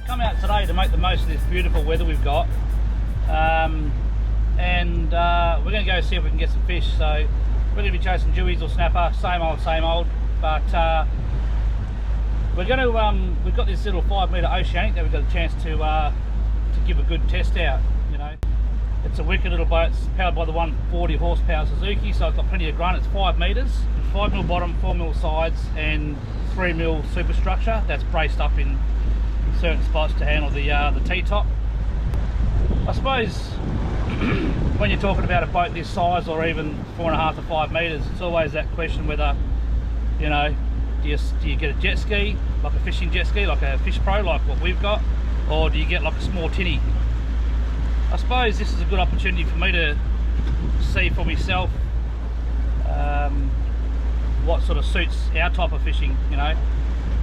Come out today to make the most of this beautiful weather we've got, and we're going to go see if we can get some fish. So we're going to be chasing dewies or snapper, same old, but we're going to we've got this little 5 metre Oceanic that we've got a chance to give a good test out. You know, it's a wicked little boat. It's powered by the 140 horsepower Suzuki, so it's got plenty of grunt. It's 5 metres, 5mm bottom, 4mm sides, and 3mm superstructure that's braced up in certain spots to handle the T-top. I suppose when you're talking about a boat this size, or even 4.5 to 5 metres, it's always that question whether, you know, do you get a jet ski, like a fishing jet ski, like a Fish Pro, like what we've got, or do you get like a small tinny? I suppose this is a good opportunity for me to see for myself what sort of suits our type of fishing. You know,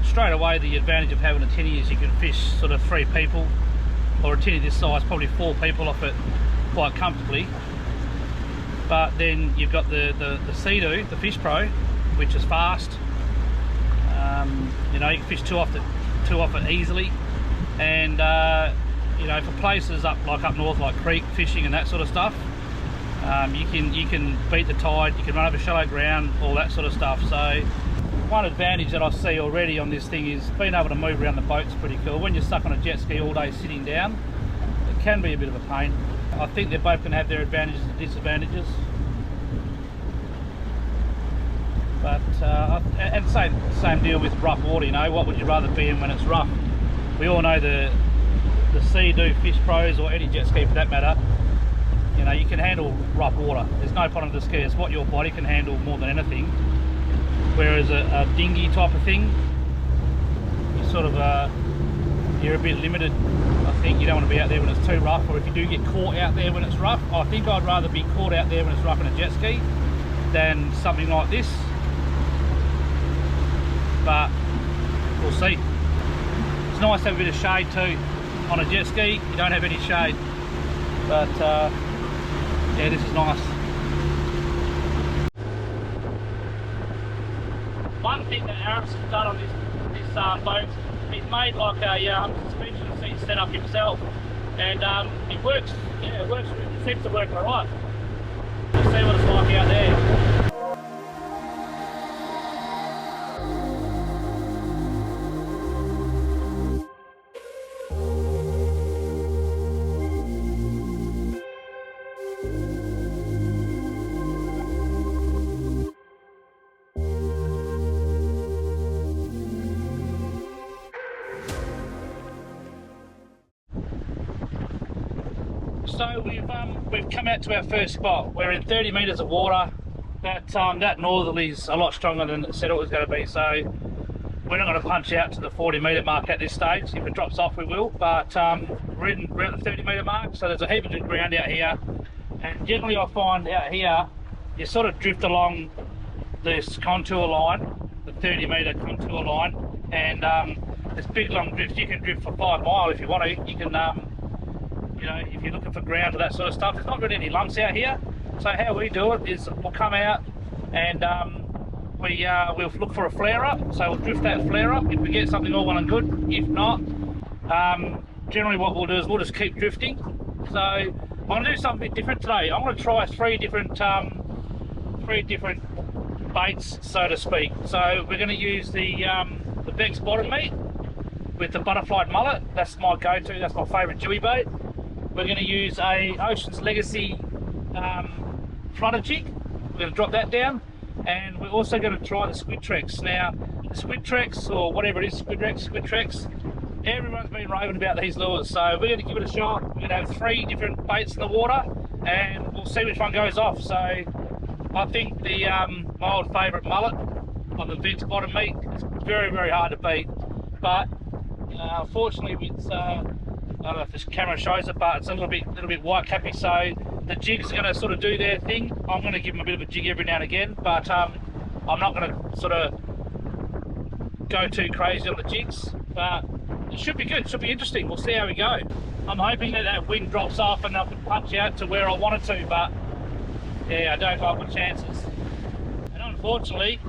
straight away the advantage of having a tinny is you can fish sort of 3 people, or a tinny this size, probably 4 people off it quite comfortably. But then you've got the Sea-Doo, the Fish Pro, which is fast. You know, you can fish two off it easily, and you know, for places up north, like creek fishing and that sort of stuff, you can beat the tide, you can run over shallow ground, all that sort of stuff. So one advantage that I see already on this thing is being able to move around the boat's pretty cool. When you're stuck on a jet ski all day sitting down, it can be a bit of a pain. I think they're both going to have their advantages and disadvantages. But and same deal with rough water. You know, what would you rather be in when it's rough? We all know the Sea-Doo Fish Pros, or any jet ski for that matter, you know, you can handle rough water. There's no problem to ski. It's what your body can handle more than anything. Whereas a dinghy type of thing, you sort of you're a bit limited. I think you don't want to be out there when it's too rough, or if you do get caught out there when it's rough. I think I'd rather be caught out there when it's rough in a jet ski than something like this. But we'll see. It's nice to have a bit of shade too. On a jet ski, you don't have any shade. But yeah, this is nice. One thing that Aris has done on this boat, he's made like a suspension seat setup himself, and it works. Yeah, it works. It seems to work alright. Let's see what it's like out there. So we've come out to our first spot. We're in 30 metres of water. That northerly's a lot stronger than it said it was going to be, so we're not going to punch out to the 40 metre mark at this stage. If it drops off, we will, but we're at the 30 metre mark, so there's a heap of good ground out here, and generally I find out here you sort of drift along this contour line, the 30 metre contour line, and this big long drift, you can drift for 5 miles if you want to. You can you know, if you're looking for ground or that sort of stuff. There's not really any lumps out here, so how we do it is we'll come out and we'll look for a flare up, so we'll drift that flare up. If we get something, all well and good. If not, generally what we'll do is we'll just keep drifting. So I'm going to do something a bit different today. I'm going to try three different baits, so to speak. So we're going to use the Vex bottom meat with the butterfly mullet. That's my go-to, that's my favourite dewy bait. We're going to use a Ocean's Legacy flutter jig. We're going to drop that down, and we're also going to try the Squid Trex. Now, the Squid Trex, or whatever it is, Squid Trex, everyone's been raving about these lures, so we're going to give it a shot. We're going to have 3 different baits in the water, and we'll see which one goes off. So I think the my old favourite mullet on the Vex bottom meat is very, very hard to beat, but unfortunately it's I don't know if this camera shows it, but it's a little bit white cappy, so the jigs are going to sort of do their thing. I'm going to give them a bit of a jig every now and again, but I'm not going to sort of go too crazy on the jigs. But it should be good, it should be interesting. We'll see how we go. I'm hoping that wind drops off and I can punch out to where I wanted to, but yeah, I don't like my chances. And unfortunately,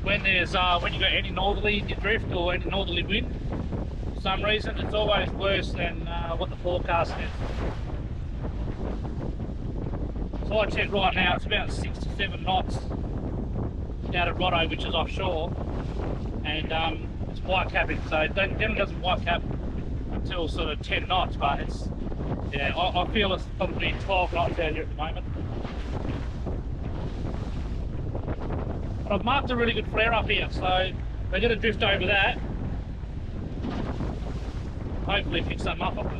when you've got any northerly in your drift or any northerly wind, for some reason it's always worse than what the forecast is. So I checked right now, it's about 6 to 7 knots out of Rotto, which is offshore, and it's white capping, so it generally doesn't white cap until sort of 10 knots, but it's, yeah, I feel it's probably 12 knots out here at the moment. But I've marked a really good flare up here, so we're going to drift over that. Hopefully pick something up off it.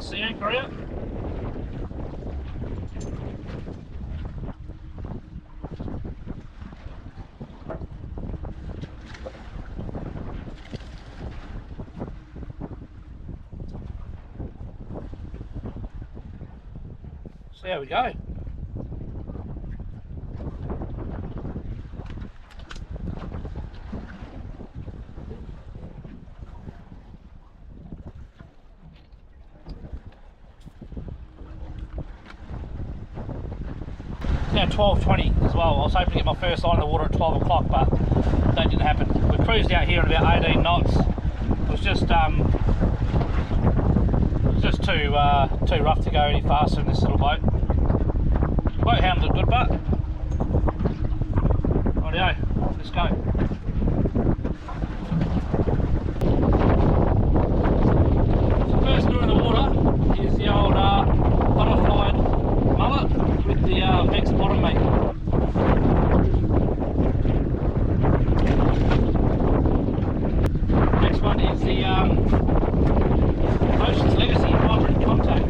Sea anchor out. See how we go. Now 12:20 as well. I was hoping to get my first line in the water at 12 o'clock, but that didn't happen. We cruised out here at about 18 knots. It was just too rough to go any faster in this little boat. Boat handled it good, but rightio, let's go. So first lure in the water is the old butterfly mullet with the Vex bottom meat. Next one is the Ocean's Legacy Vibrant Contact.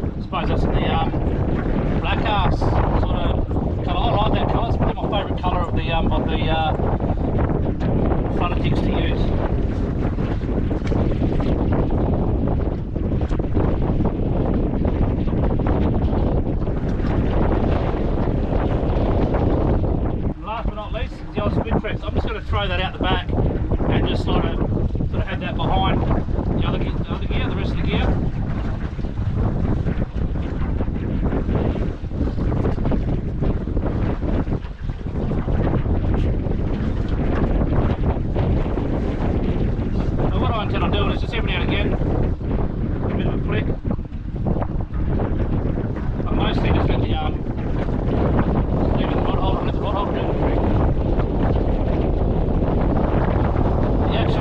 I suppose that's in the black ass sort of colour. I like that colour. It's probably my favourite colour of the flutter jigs to use. I'm just going to throw that out the back and just sort of have that behind the other gear, the rest of the gear. So what I intend on doing is just every now and again, a bit of a flick. I mostly just let the rod holder do the trick.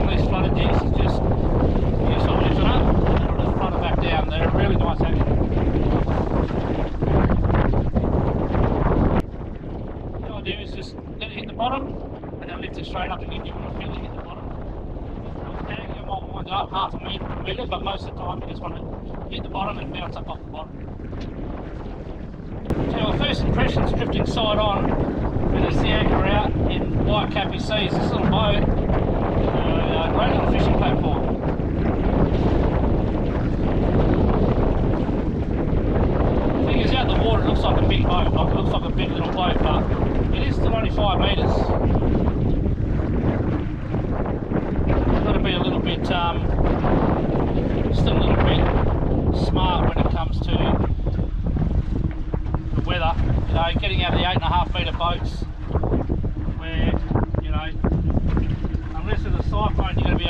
These flooded jigs is just, you just sort of lift it up and it'll just flutter back down. They're really nice action. The idea is just let it hit the bottom and then lift it straight up again. You want to feel it hit the bottom. Standing, you might wind up half a metre, but most of the time you just want to hit the bottom and bounce up off the bottom. So our first impression is drifting side on with a sea anchor out in white cappy seas. This little boat, great little fishing platform. The thing is, out in the water it looks like a big boat, like it looks like a big little boat, but it is still only 5 metres. It's got to be a little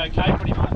okay pretty much.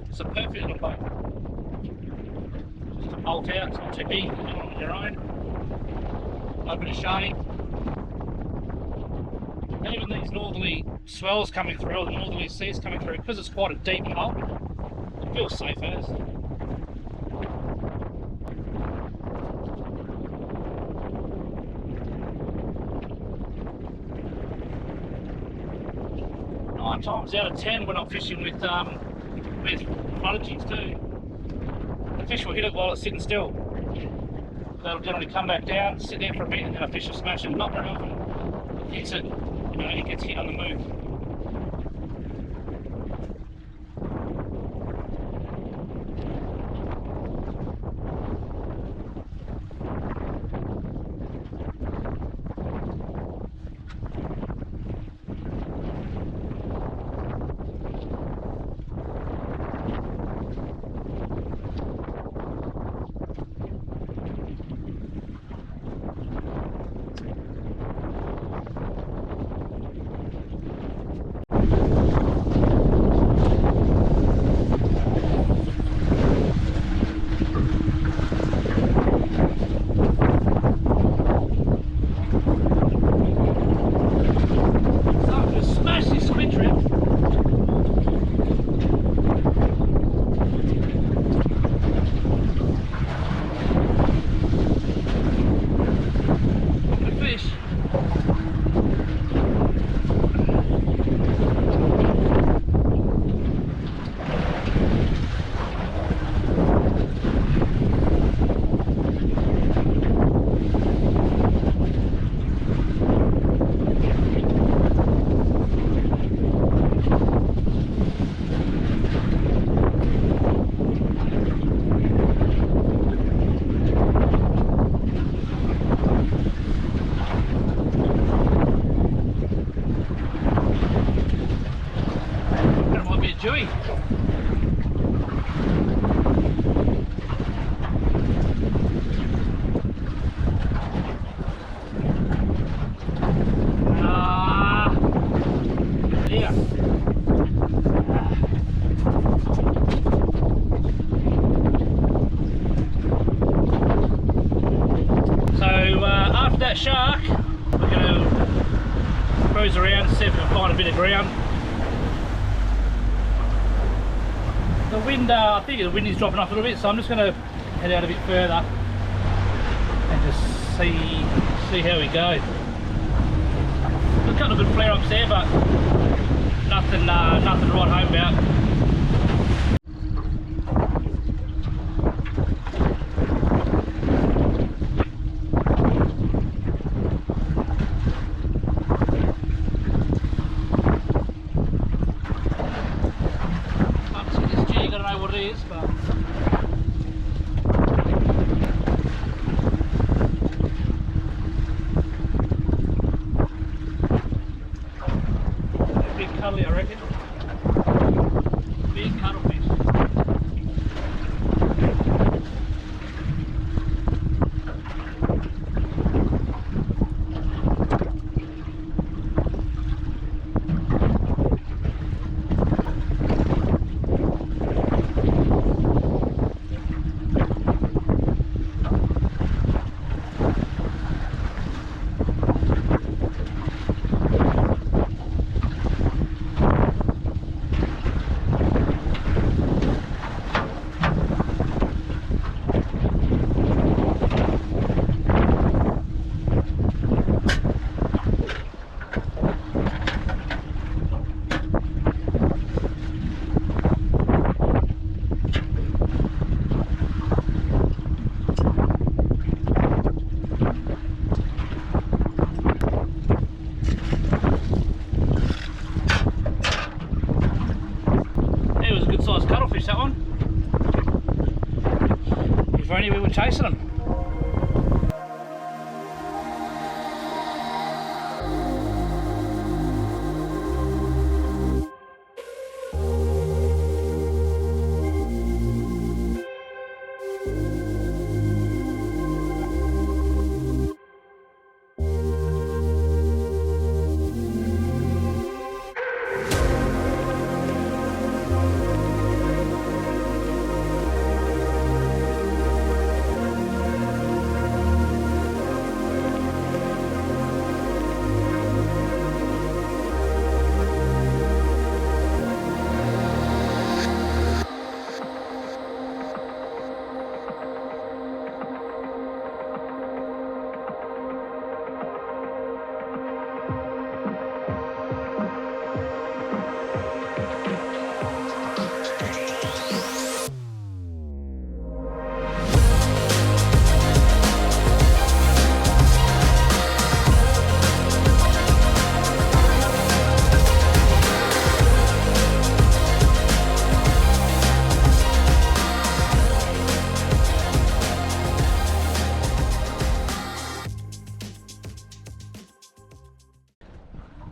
It's a perfect little boat. Just to bolt out, it's not too big, on your own. No bit of shade. And even these northerly swells coming through, or the northerly seas coming through, because it's quite a deep hull, it feels safe as. Nine times out of 10 when I'm fishing with prodigies too. The fish will hit it while it's sitting still. They'll generally come back down, sit there for a bit, and then a fish will smash it. Not very often it hits it, it gets hit on the move. Chewy. Yeah. So after that shark, we're going to cruise around, see if we can find a bit of ground. The wind, I think the wind is dropping off a little bit, so I'm just going to head out a bit further and just see how we go. There's a couple of good flare-ups there, but nothing to write home about. What it is, but a big cuddly, I reckon. for any, we were chasing them.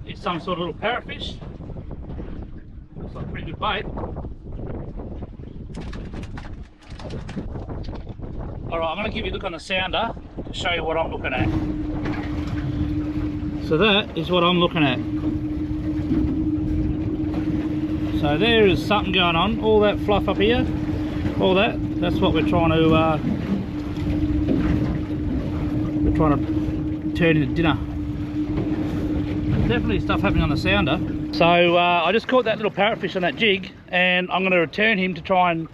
It's some sort of little parrotfish. Looks like a pretty good bait. Alright, I'm going to give you a look on the sounder to show you what I'm looking at. So that is what I'm looking at. So there is something going on. All that fluff up here, all that's what we're trying to turn into dinner. Definitely stuff happening on the sounder. So I just caught that little parrotfish on that jig, and I'm going to return him to try and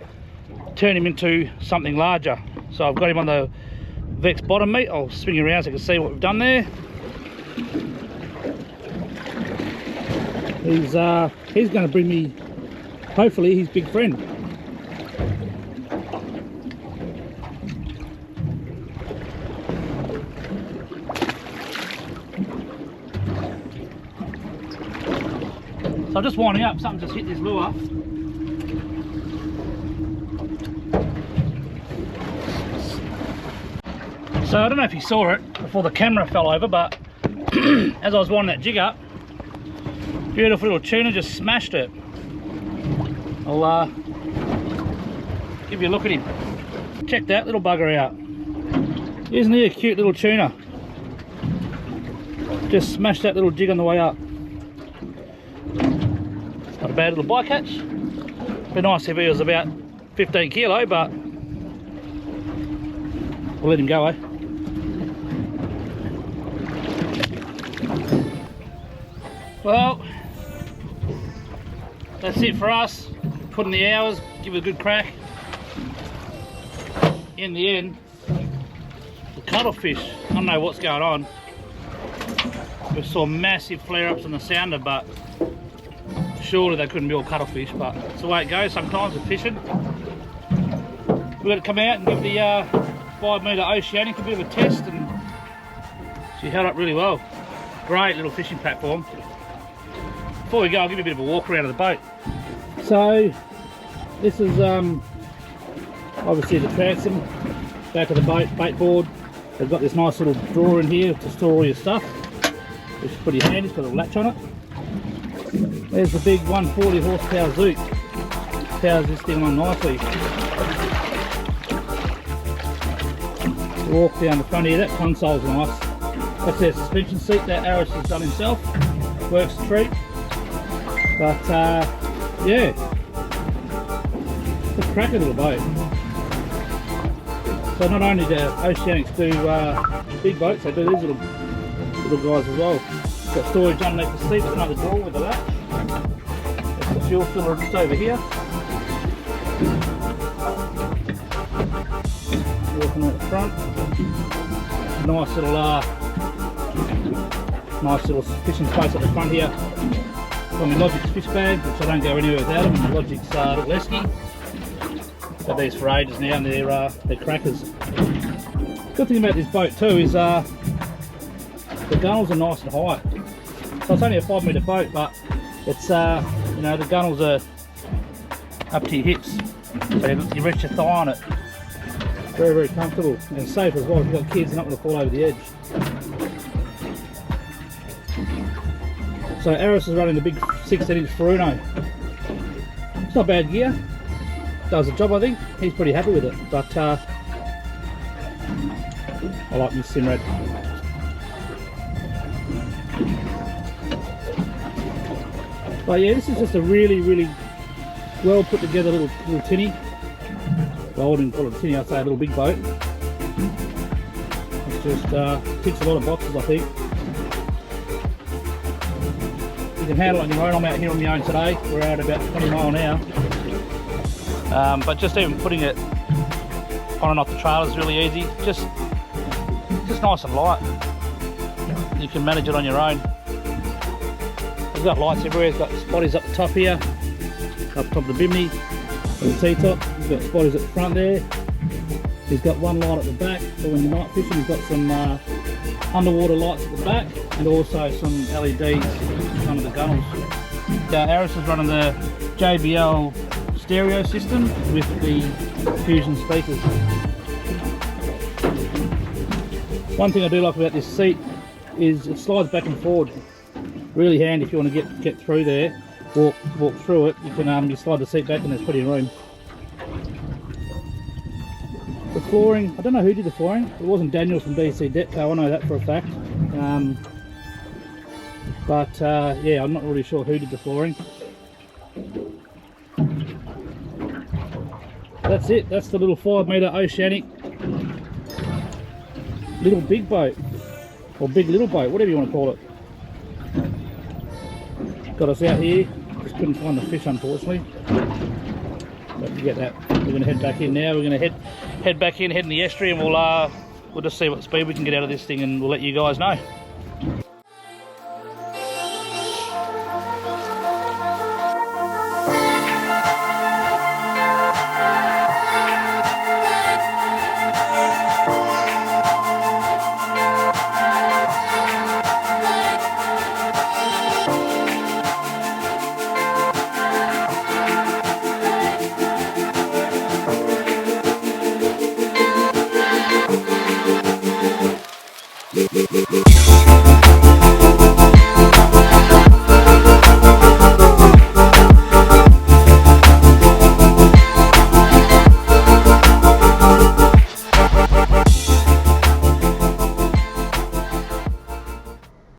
turn him into something larger. So I've got him on the Vex bottom meat. I'll swing around so you can see what we've done there. He's going to bring me, hopefully, his big friend. So I'm just winding up, something just hit this lure. So I don't know if you saw it before the camera fell over, but as I was winding that jig up, beautiful little tuna just smashed it. I'll give you a look at him. Check that little bugger out. Isn't he a cute little tuna? Just smashed that little jig on the way up. Not a bad little bycatch. Be nice if he was about 15 kilo, but we'll let him go, eh? Well, that's it for us. Put in the hours, give it a good crack. In the end, the cuttlefish, I don't know what's going on. We saw massive flare-ups on the sounder, but surely they couldn't be all cuttlefish, but it's the way it goes sometimes with fishing. We've got to come out and give the 5 metre Oceanic a bit of a test, and she held up really well. Great little fishing platform. Before we go, I'll give you a bit of a walk around of the boat. So this is obviously the transom, back of the boat, bait board. They've got this nice little drawer in here to store all your stuff, which is pretty handy. It's got a latch on it. There's the big 140 horsepower Zoot. Powers this thing on nicely. Walk down the front here, that console's nice. That's their suspension seat that Aris has done himself. Works a treat. But yeah, it's a cracking little boat. So not only do Oceanics do big boats, they do these little guys as well. Got storage underneath the seat, there's another drawer with a latch. That's the fuel filler just over here. Walking at the front. Nice little fishing space at the front here. Got my Logic's fish bag, which I don't go anywhere without them, and the Logic's little esky. Got these for ages now, and they're crackers. Good thing about this boat too is the gunnels are nice and high. So it's only a 5 metre boat, but it's you know, the gunnels are up to your hips, so you reach your thigh on it. Very, very comfortable and safe as well. If you've got kids, they're not going to fall over the edge. So Aris is running the big 16-inch Furuno. It's not bad gear. Does the job, I think. He's pretty happy with it. But I like this Simrad. But yeah, this is just a really, really well put together little tinny. Well, I wouldn't call it a tinny, I'd say a little big boat. It just ticks a lot of boxes, I think. You can handle it on your own. I'm out here on my own today. We're out about 20 miles an hour. But just even putting it on and off the trailer is really easy. Just nice and light. You can manage it on your own. It's got lights everywhere. It's got spotties up the top here, up top of the bimney, on the T-top. He's got spotties at the front there. He's got one light at the back, so when you're night fishing, he's got some underwater lights at the back, and also some LEDs in front of the gunnels. Aris is running the JBL stereo system with the Fusion speakers. One thing I do like about this seat is it slides back and forward. Really handy if you want to get through there, walk through it. You can you slide the seat back and there's plenty of room. The flooring, I don't know who did the flooring. It wasn't Daniel from DC Detco, I know that for a fact. Yeah, I'm not really sure who did the flooring. That's it, that's the little 5-metre Oceanic little big boat, or big little boat, whatever you want to call it. Got us out here, just couldn't find the fish unfortunately. But you get that. We're going to head back in now. We're going to head back in, head in the estuary, and we'll just see what speed we can get out of this thing, and we'll let you guys know.